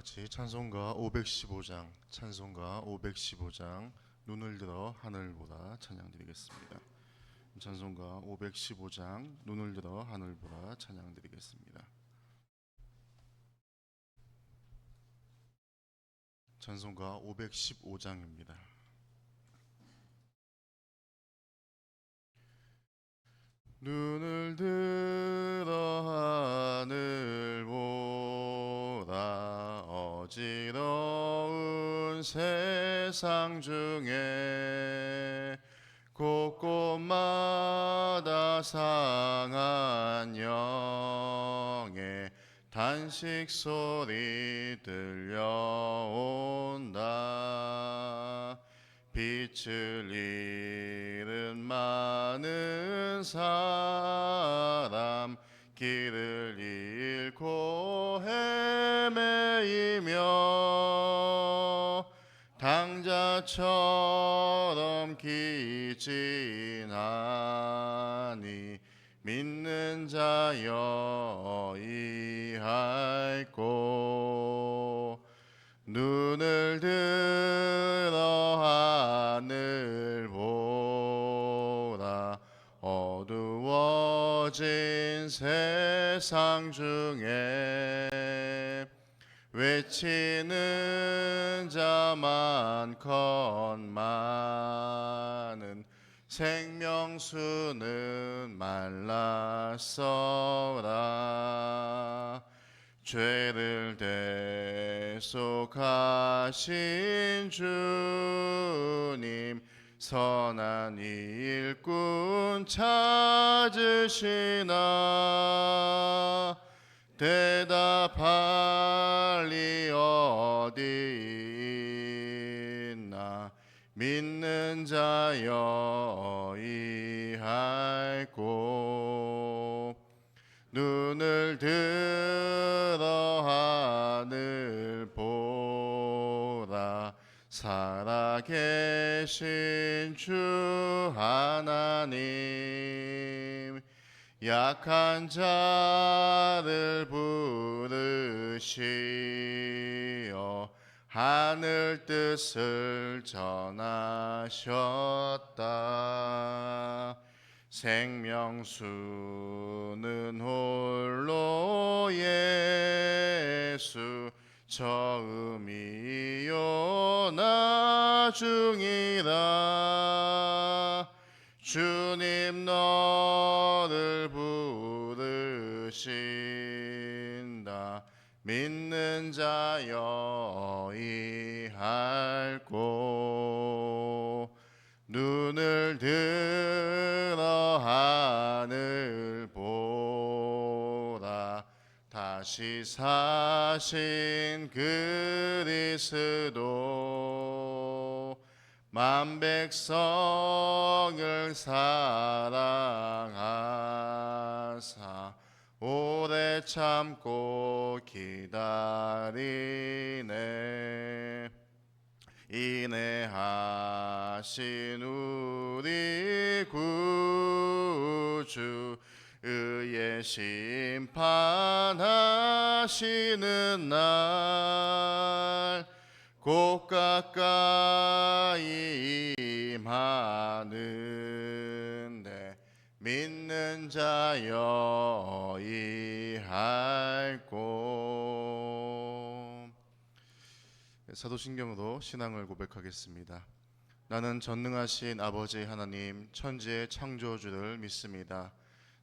같이 찬송가 515장 눈을 들어 하늘 보라 찬양 드리겠습니다. 찬송가 515장 눈을 들어 하늘 보라 찬양 드리겠습니다. 찬송가 515장입니다. 눈을 들어 하늘 보라 어지러운 세상 중에 곳곳마다 상한 영의 단식 소리 들려온다. 빛을 잃은 많은 사람 길을 잃고 헤매이며 당자처럼 기진하니 믿는 자여 이할꼬. 눈을 들어 하늘 보라 어두워진 세상 중에 외치는 자 많건 많은 생명수는 말랐어라. 죄를 대속하신 주님 선한 일꾼 찾으시나. 대답할리 어디 있나 믿는 자여 이할꼬. 눈을 들어 하늘 보라 살아계신 주 하나님 약한 자를 부르시어 하늘 뜻을 전하셨다. 생명수는 홀로 예수 처음이요 나중이라. 주님 너를 부르신다. 믿는 자여 이할꼬. 눈을 들어 하늘 보라 다시 사신 그리스도 만 백성을 사랑하사 오래 참고 기다리네. 인내하신 우리 구주 의의 심판하시는 날 곧 가까이 임하는데 믿는 자여 이할꼬. 사도신경으로 신앙을 고백하겠습니다. 나는 전능하신 아버지 하나님 천지의 창조주를 믿습니다.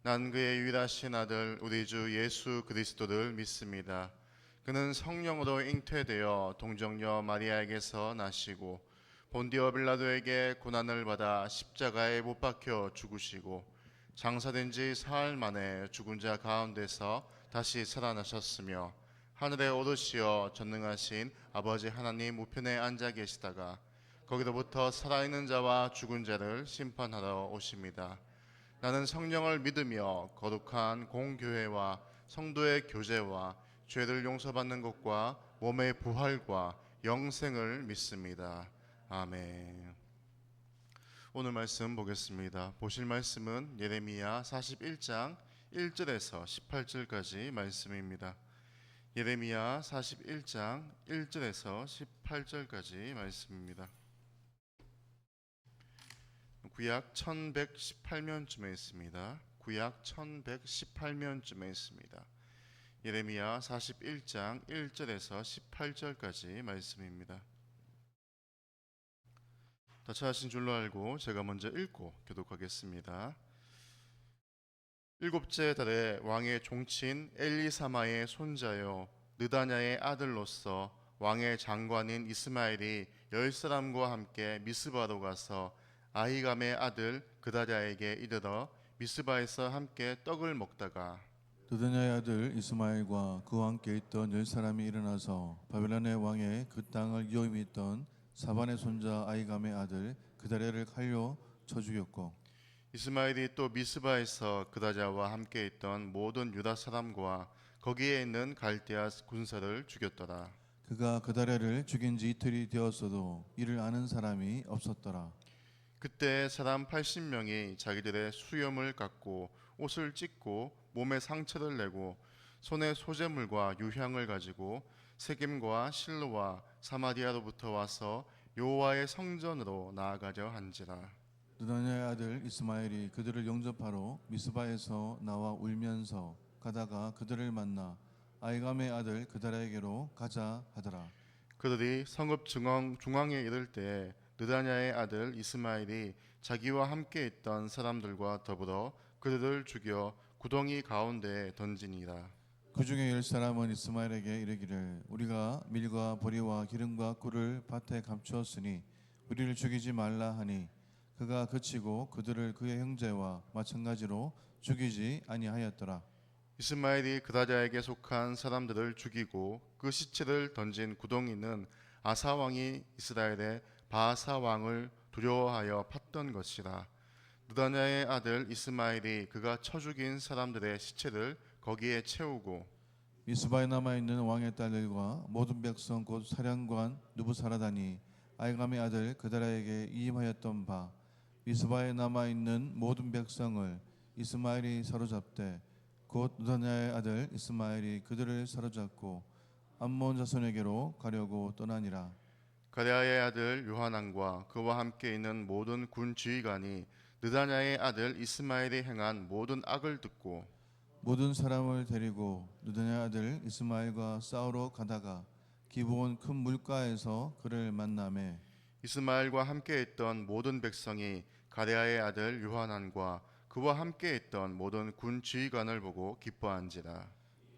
난 그의 유일하신 아들 우리 주 예수 그리스도를 믿습니다. 그는 성령으로 잉태되어 동정녀 마리아에게서 나시고 본디오 빌라도에게 고난을 받아 십자가에 못 박혀 죽으시고 장사된 지 사흘 만에 죽은 자 가운데서 다시 살아나셨으며 하늘에 오르시어 전능하신 아버지 하나님 우편에 앉아 계시다가 거기로부터 살아있는 자와 죽은 자를 심판하러 오십니다. 나는 성령을 믿으며 거룩한 공교회와 성도의 교제와 죄를 용서받는 것과 몸의 부활과 영생을 믿습니다. 아멘. 오늘 말씀 보겠습니다. 보실 말씀은 예레미야 41장 1절에서 18절까지 말씀입니다. 예레미야 41장 1절에서 18절까지 말씀입니다. 구약 1118면쯤에 있습니다. 구약 1118면쯤에 있습니다. 예레미야 41장 1절에서 18절까지 말씀입니다. 다 찾으신 줄로 알고 제가 먼저 읽고 교독하겠습니다. 일곱째 달에 왕의 종친 엘리사마의 손자요 느다냐의 아들로서 왕의 장관인 이스마엘이 10사람과 함께 미스바로 가서 아히감의 아들 그다랴에게 이르러 미스바에서 함께 떡을 먹다가 느다냐의 아들 이스마엘과 그와 함께 있던 10사람이 일어나서 바벨론의 왕의 그 땅을 위험히 있던 사반의 손자 아히감의 아들 그다랴를 칼로 쳐 죽였고, 이스마엘이 또 미스바에서 그다랴와 함께 있던 모든 유다 사람과 거기에 있는 갈대아 군사를 죽였더라. 그가 그다랴를 죽인 지 이틀이 되었어도 이를 아는 사람이 없었더라. 그때 사람 80명이 자기들의 수염을 깎고 옷을 찢고 몸에 상처를 내고 손에 소재물과 유향을 가지고 세겜과 실로와 사마리아로부터 와서 여호와의 성전으로 나아가려 한지라. 느다냐의 아들 이스마엘이 그들을 영접하러 미스바에서 나와 울면서 가다가 그들을 만나 아히감의 아들 그다랴에게로 가자 하더라. 그들이 성읍 중앙에 이를 때 느다냐의 아들 이스마엘이 자기와 함께 있던 사람들과 더불어 그들을 죽여 구덩이 가운데에 던지니라. 그 중에 10사람은 이스마엘에게 이르기를 우리가 밀과 보리와 기름과 꿀을 밭에 감추었으니 우리를 죽이지 말라 하니 그가 그치고 그들을 그의 형제와 마찬가지로 죽이지 아니하였더라. 이스마엘이 그다랴에게 속한 사람들을 죽이고 그 시체를 던진 구덩이는 아사 왕이 이스라엘의 바아사 왕을 두려워하여 팠던 것이라. 느다냐의 아들 이스마엘이 그가 쳐 죽인 사람들의 시체를 거기에 채우고 미스바에 남아있는 왕의 딸들과 모든 백성 곧 사령관 느부사라단이 아히감의 아들 그다랴에게 이임하였던 바 미스바에 남아있는 모든 백성을 이스마엘이 사로잡되 곧 느다냐의 아들 이스마엘이 그들을 사로잡고 암몬 자손에게로 가려고 떠나니라. 가랴의 아들 요하난과 그와 함께 있는 모든 군 지휘관이 느다냐의 아들 이스마엘이 행한 모든 악을 듣고 모든 사람을 데리고 느다냐의 아들 이스마엘과 싸우러 가다가 기브온 큰 물가에서 그를 만나매 이스마엘과 함께 있던 모든 백성이 가랴의 아들 요하난과 그와 함께 있던 모든 군 지휘관을 보고 기뻐한지라.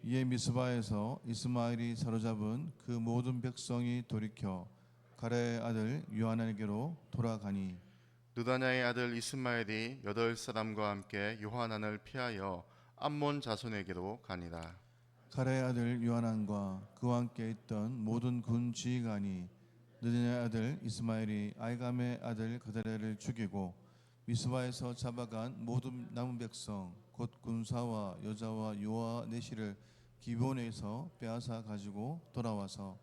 이에 미스바에서 이스마엘이 사로잡은 그 모든 백성이 돌이켜 가랴의 아들 요하난에게로 돌아가니 느다냐의 아들 이스마엘이 8사람과 함께 요하난을 피하여 암몬 자손에게로 가니라. 가랴의 아들 요하난과 그와 함께 있던 모든 군 지휘관이 느다냐의 아들 이스마엘이 아히감의 아들 그다랴를 죽이고 미스바에서 잡아간 모든 남은 백성 곧 군사와 여자와 요와 내시를 기브온에서 빼앗아 가지고 돌아와서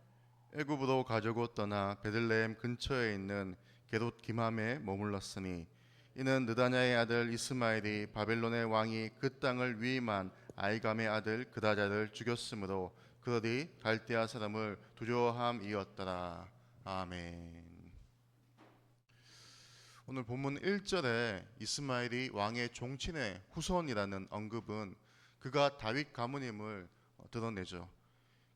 애굽으로 가려고 떠나 베들레헴 근처에 있는 게롯 기맘에 머물렀으니 이는 느다냐의 아들 이스마엘이 바벨론의 왕이 그 땅을 위임한 아히감의 아들 그다랴를 죽였으므로 그들이 갈대아 사람을 두려워함이었더라. 아멘. 오늘 본문 1절에 이스마엘이 왕의 종친의 후손이라는 언급은 그가 다윗 가문임을 드러내죠.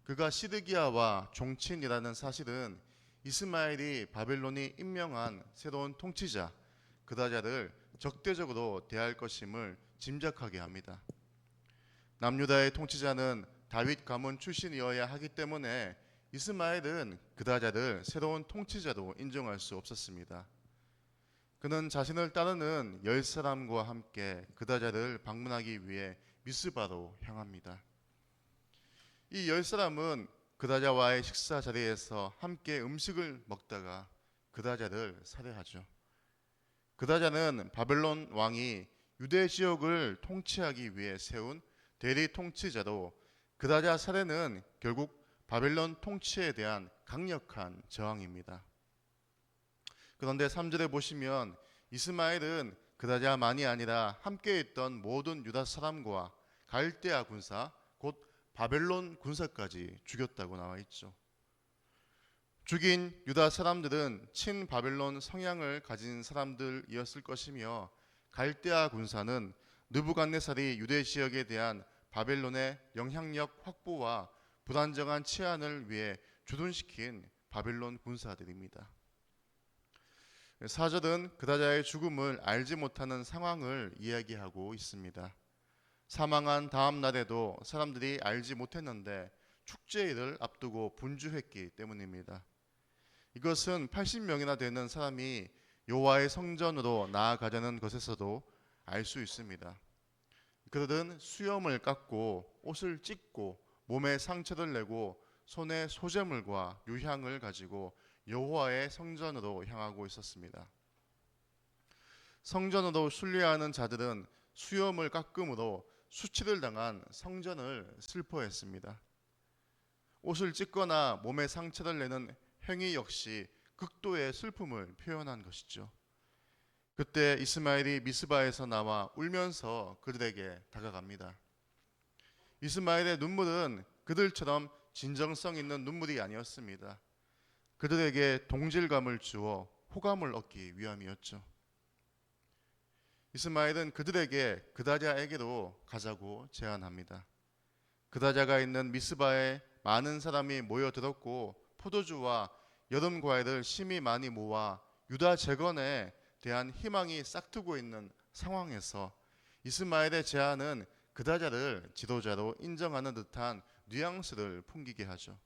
그가 시드기야와 종친이라는 사실은 이스마엘이 바벨론이 임명한 새로운 통치자 그다랴를 적대적으로 대할 것임을 짐작하게 합니다. 남유다의 통치자는 다윗 가문 출신이어야 하기 때문에 이스마엘은 그다랴를 새로운 통치자로 인정할 수 없었습니다. 그는 자신을 따르는 10사람과 함께 그다랴를 방문하기 위해 미스바로 향합니다. 이 10사람은 그다랴와의 식사 자리에서 함께 음식을 먹다가 그다랴를 살해하죠. 그다랴는 바벨론 왕이 유대 지역을 통치하기 위해 세운 대리 통치자로 그다랴 살해는 결국 바벨론 통치에 대한 강력한 저항입니다. 그런데 3절에 보시면 이스마엘은 그다랴만이 아니라 함께 있던 모든 유다 사람과 갈대아 군사 곧 바벨론 군사까지 죽였다고 나와 있죠. 죽인 유다 사람들은 친바벨론 성향을 가진 사람들이었을 것이며 갈대아 군사는 느부갓네살이 유대 지역에 대한 바벨론의 영향력 확보와 불안정한 치안을 위해 주둔시킨 바벨론 군사들입니다. 사절은 그다자의 죽음을 알지 못하는 상황을 이야기하고 있습니다. 사망한 다음 날에도 사람들이 알지 못했는데 축제일을 앞두고 분주했기 때문입니다. 이것은 80명이나 되는 사람이 여호와의 성전으로 나아가려는 것에서도 알 수 있습니다. 그들은 수염을 깎고 옷을 찢고 몸에 상처를 내고 손에 소재물과 유향을 가지고 여호와의 성전으로 향하고 있었습니다. 성전으로 순례하는 자들은 수염을 깎음으로 수치를 당한 성전을 슬퍼했습니다. 옷을 찢거나 몸에 상처를 내는 행위 역시 극도의 슬픔을 표현한 것이죠. 그때 이스마엘이 미스바에서 나와 울면서 그들에게 다가갑니다. 이스마엘의 눈물은 그들처럼 진정성 있는 눈물이 아니었습니다. 그들에게 동질감을 주어 호감을 얻기 위함이었죠. 이스마엘은 그들에게 그다랴에게로 가자고 제안합니다. 그다랴가 있는 미스바에 많은 사람이 모여들었고 포도주와 여름 과일을 심히 많이 모아 유다 재건에 대한 희망이 싹트고 있는 상황에서 이스마엘의 제안은 그다랴를 지도자로 인정하는 듯한 뉘앙스를 풍기게 하죠.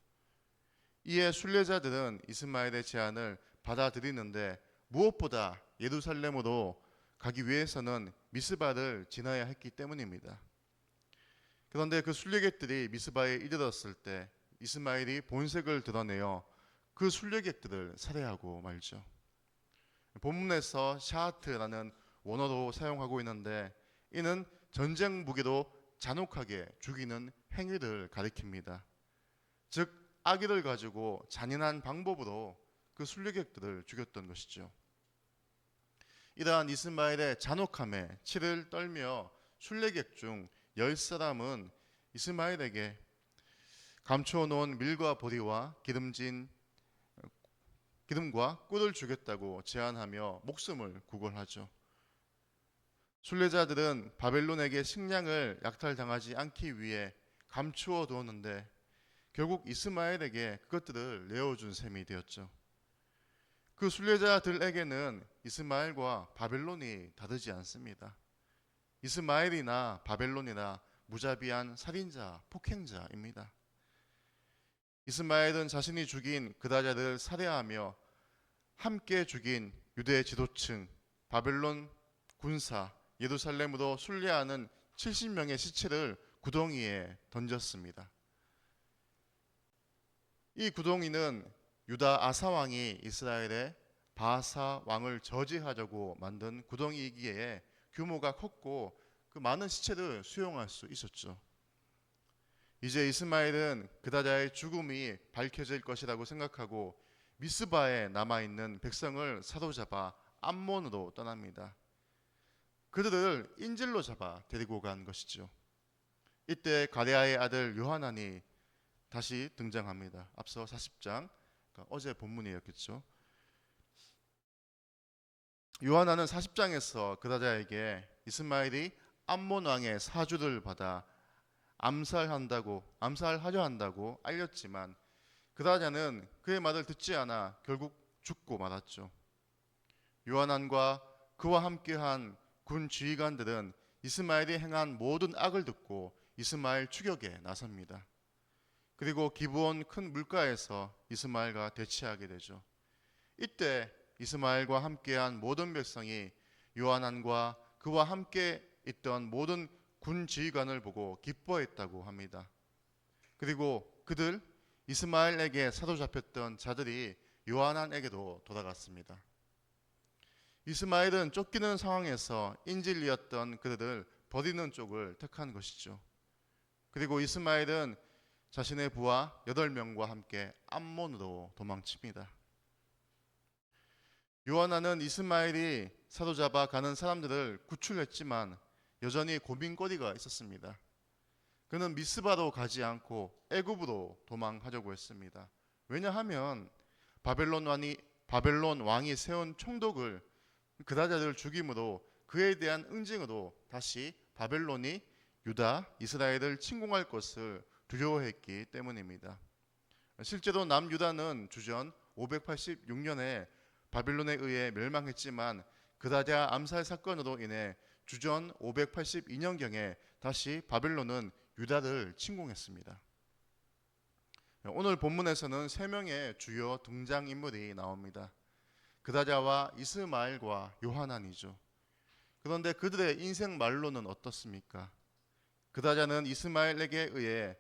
이에 순례자들은 이스마엘의 제안을 받아들이는데 무엇보다 예루살렘으로 가기 위해서는 미스바를 지나야 했기 때문입니다. 그런데 그 순례객들이 미스바에 이르렀을 때 이스마엘이 본색을 드러내어 그 순례객들을 살해하고 말죠. 본문에서 샤하트라는 원어로 사용하고 있는데 이는 전쟁 무기로 잔혹하게 죽이는 행위를 가리킵니다. 즉 악의를 가지고 잔인한 방법으로 그 순례객들을 죽였던 것이죠. 이러한 이스마엘의 잔혹함에 치를 떨며 순례객 중 10사람은 이스마엘에게 감추어 놓은 밀과 보리와 기름과 꿀을 주겠다고 제안하며 목숨을 구걸하죠. 순례자들은 바벨론에게 식량을 약탈당하지 않기 위해 감추어 두었는데 결국 이스마엘에게 그것들을 내어준 셈이 되었죠. 그 순례자들에게는 이스마엘과 바벨론이 다르지 않습니다. 이스마엘이나 바벨론이나 무자비한 살인자, 폭행자입니다. 이스마엘은 자신이 죽인 그다랴를 살해하며 함께 죽인 유대 지도층, 바벨론 군사, 예루살렘으로 순례하는 70명의 시체를 구덩이에 던졌습니다. 이 구덩이는 유다 아사 왕이 이스라엘의 바사 왕을 저지하려고 만든 구덩이이기에 규모가 컸고 그 많은 시체를 수용할 수 있었죠. 이제 이스마엘은 그다랴의 죽음이 밝혀질 것이라고 생각하고 미스바에 남아있는 백성을 사로잡아 암몬으로 떠납니다. 그들을 인질로 잡아 데리고 간 것이죠. 이때 가레아의 아들 요하난이 다시 등장합니다. 앞서 40장, 그러니까 어제 본문이었겠죠. 요하난은 40장에서 그다랴에게 이스마엘이 암몬 왕의 사주를 받아 암살하려 한다고 알렸지만 그다랴는 그의 말을 듣지 않아 결국 죽고 말았죠. 요하난과 그와 함께한 군 지휘관들은 이스마엘이 행한 모든 악을 듣고 이스마엘 추격에 나섭니다. 그리고 기브온 큰 물가에서 이스마엘과 대치하게 되죠. 이때 이스마엘과 함께한 모든 백성이 요하난과 그와 함께 있던 모든 군 지휘관을 보고 기뻐했다고 합니다. 그리고 그들 이스마엘에게 사로잡혔던 자들이 요하난에게도 돌아갔습니다. 이스마엘은 쫓기는 상황에서 인질이었던 그들을 버리는 쪽을 택한 것이죠. 그리고 이스마엘은 자신의 부하 8명과 함께 암몬으로 도망칩니다. 요하난은 이스마엘이 사로잡아 가는 사람들을 구출했지만 여전히 고민거리가 있었습니다. 그는 미스바로 가지 않고 애굽으로 도망하려고 했습니다. 왜냐하면 바벨론 왕이 세운 총독을 그다자를 죽임으로 그에 대한 응징으로 다시 바벨론이 유다, 이스라엘을 침공할 것을 두려워했기 때문입니다. 실제로 남유다는 주전 586년에 바벨론에 의해 멸망했지만 그다자 암살 사건으로 인해 주전 582년경에 다시 바벨론은 유다를 침공했습니다. 오늘 본문에서는 세 명의 주요 등장인물이 나옵니다. 그다자와 이스마엘과 요하난이죠. 그런데 그들의 인생 말로는 어떻습니까? 그다자는 이스마엘에게 의해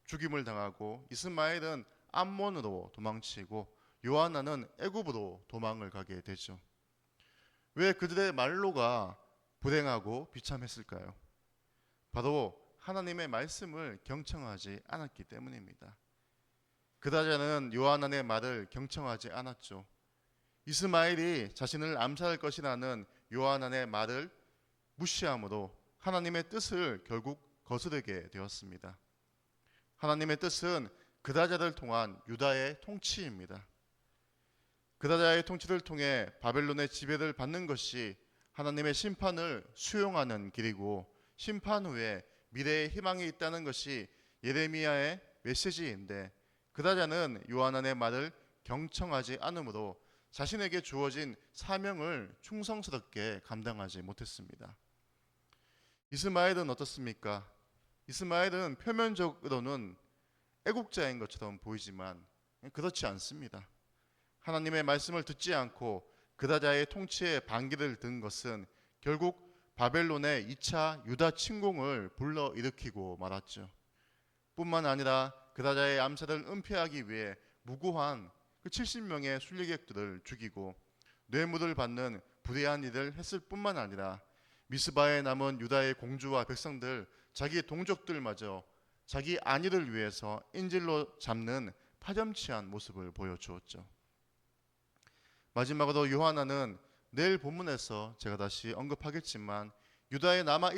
죽임을 당하고 이스마엘은 암몬으로 도망치고 요하난은 애굽으로 도망을 가게 되죠. 왜 그들의 말로가 불행하고 비참했을까요? 바로 하나님의 말씀을 경청하지 않았기 때문입니다. 그다자는 요하난의 말을 경청하지 않았죠. 이스마엘이 자신을 암살할 것이라는 요하난의 말을 무시함으로 하나님의 뜻을 결국 거스르게 되었습니다. 하나님의 뜻은 그다자를 통한 유다의 통치입니다. 그다자의 통치를 통해 바벨론의 지배를 받는 것이 하나님의 심판을 수용하는 길이고 심판 후에 미래의 희망이 있다는 것이 예레미야의 메시지인데 그다자는 요하난의 말을 경청하지 않으므로 자신에게 주어진 사명을 충성스럽게 감당하지 못했습니다. 이스마엘은 어떻습니까? 이스마엘은 표면적으로는 애국자인 것처럼 보이지만 그렇지 않습니다. 하나님의 말씀을 듣지 않고 그다자의 통치에 반기를 든 것은 결국 바벨론의 2차 유다 침공을 불러일으키고 말았죠. 뿐만 아니라 그다자의 암살을 은폐하기 위해 무고한 그 70명의 순례객들을 죽이고 뇌물을 받는 불의한 일을 했을 뿐만 아니라 미스바에 남은 유다의 공주와 백성들, 자기 동족들마저 자기 안위를 위해서 인질로 잡는 파렴치한 모습을 보여주었죠. 마지막으로 요하난은 내일 본문에서 제가 다시 언급하겠지만 유다에 남아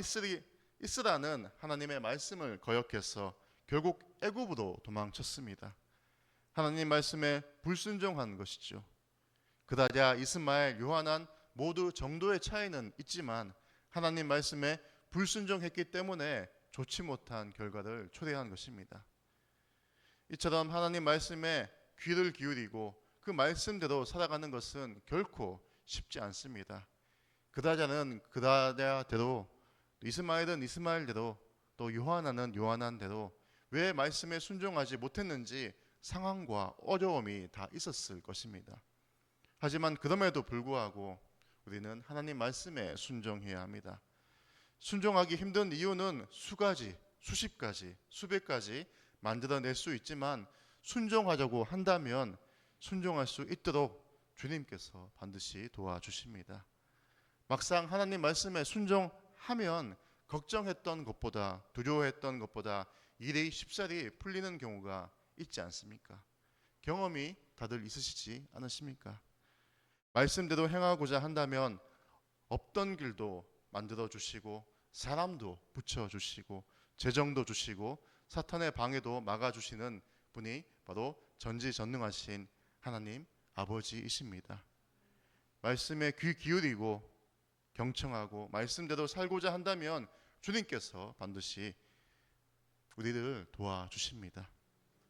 있으라는 하나님의 말씀을 거역해서 결국 애굽으로 도망쳤습니다. 하나님 말씀에 불순종한 것이죠. 그다자 이스마엘, 요하난 모두 정도의 차이는 있지만 하나님 말씀에 불순종했기 때문에 좋지 못한 결과를 초래한 것입니다. 이처럼 하나님 말씀에 귀를 기울이고 그 말씀대로 살아가는 것은 결코 쉽지 않습니다. 그다자는 그다자대로, 이스마엘은 이스마엘대로, 또 요하난은 요하난대로 왜 말씀에 순종하지 못했는지 상황과 어려움이 다 있었을 것입니다. 하지만 그럼에도 불구하고 우리는 하나님 말씀에 순종해야 합니다. 순종하기 힘든 이유는 수가지, 수십 가지, 수백 가지 만들어낼 수 있지만 순종하려고 한다면 순종할 수 있도록 주님께서 반드시 도와주십니다. 막상 하나님 말씀에 순종하면 걱정했던 것보다, 두려워했던 것보다 일이 쉽사리 풀리는 경우가 있지 않습니까? 경험이 다들 있으시지 않으십니까? 말씀대로 행하고자 한다면 없던 길도 만들어 주시고 사람도 붙여 주시고 재정도 주시고 사탄의 방해도 막아 주시는 분이 바로 전지전능하신 하나님 아버지이십니다. 말씀에 귀 기울이고 경청하고 말씀대로 살고자 한다면 주님께서 반드시 우리를 도와주십니다.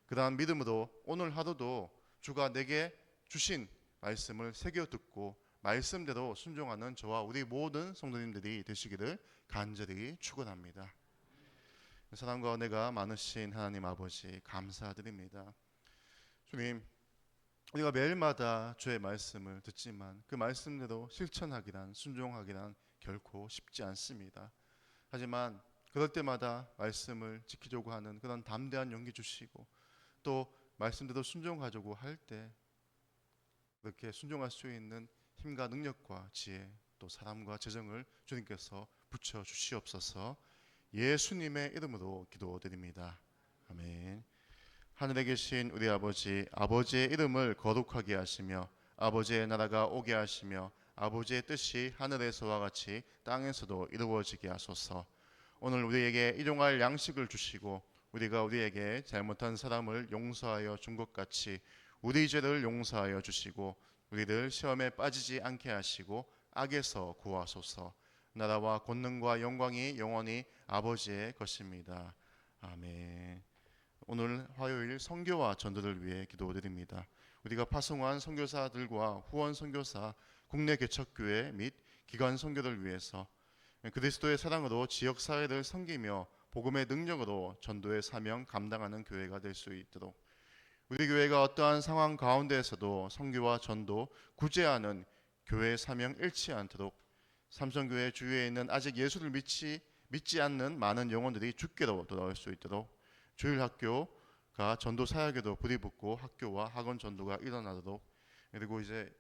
그 다음 믿음으로 오늘 하루도 주가 내게 주신 말씀을 새겨 듣고 말씀대로 순종하는 저와 우리 모든 성도님들이 되시기를 간절히 축원합니다. 사랑과 은혜가 많으신 하나님 아버지 감사드립니다. 주님, 우리가 매일마다 주의 말씀을 듣지만 그 말씀대로 실천하기란, 순종하기란 결코 쉽지 않습니다. 하지만 그럴 때마다 말씀을 지키려고 하는 그런 담대한 용기 주시고 또 말씀대로 순종하려고 할 때 그렇게 순종할 수 있는 힘과 능력과 지혜 또 사람과 재정을 주님께서 붙여 주시옵소서. 예수님의 이름으로 기도드립니다. 아멘. 하늘에 계신 우리 아버지, 아버지의 이름을 거룩하게 하시며 아버지의 나라가 오게 하시며 아버지의 뜻이 하늘에서와 같이 땅에서도 이루어지게 하소서. 오늘 우리에게 일용할 양식을 주시고 우리가 우리에게 잘못한 사람을 용서하여 준 것 같이 우리 죄를 용서하여 주시고 우리를 시험에 빠지지 않게 하시고 악에서 구하소서. 나라와 권능과 영광이 영원히 아버지의 것입니다. 아멘. 오늘 화요일 선교와 전도를 위해 기도드립니다. 우리가 파송한 선교사들과 후원 선교사, 국내 개척교회 및 기관 선교를 위해서 그리스도의 사랑으로 지역 사회를 섬기며 복음의 능력으로 전도의 사명 감당하는 교회가 될 수 있도록, 우리 교회가 어떠한 상황 가운데에서도 선교와 전도 구제하는 교회의 사명 잃지 않도록, 삼성교회 주위에 있는 아직 예수를 믿지 않는 많은 영혼들이 주께로 돌아올 수 있도록 주일학교가 전도 사역에도 불이 붙고 학교와 학원 전도가 일어나도록, 그리고 이제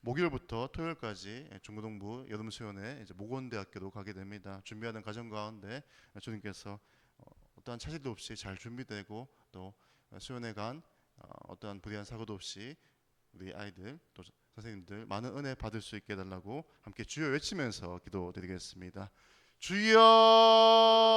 목요일부터 토요일까지 중고등부 여름수련회 이제 목원대학교로 가게 됩니다. 준비하는 과정 가운데 주님께서 어떠한 차질도 없이 잘 준비되고 또 수련회 간 어떠한 불의한 사고도 없이 우리 아이들 또 선생님들 많은 은혜 받을 수 있게 해달라고 함께 주여 외치면서 기도드리겠습니다. 주여!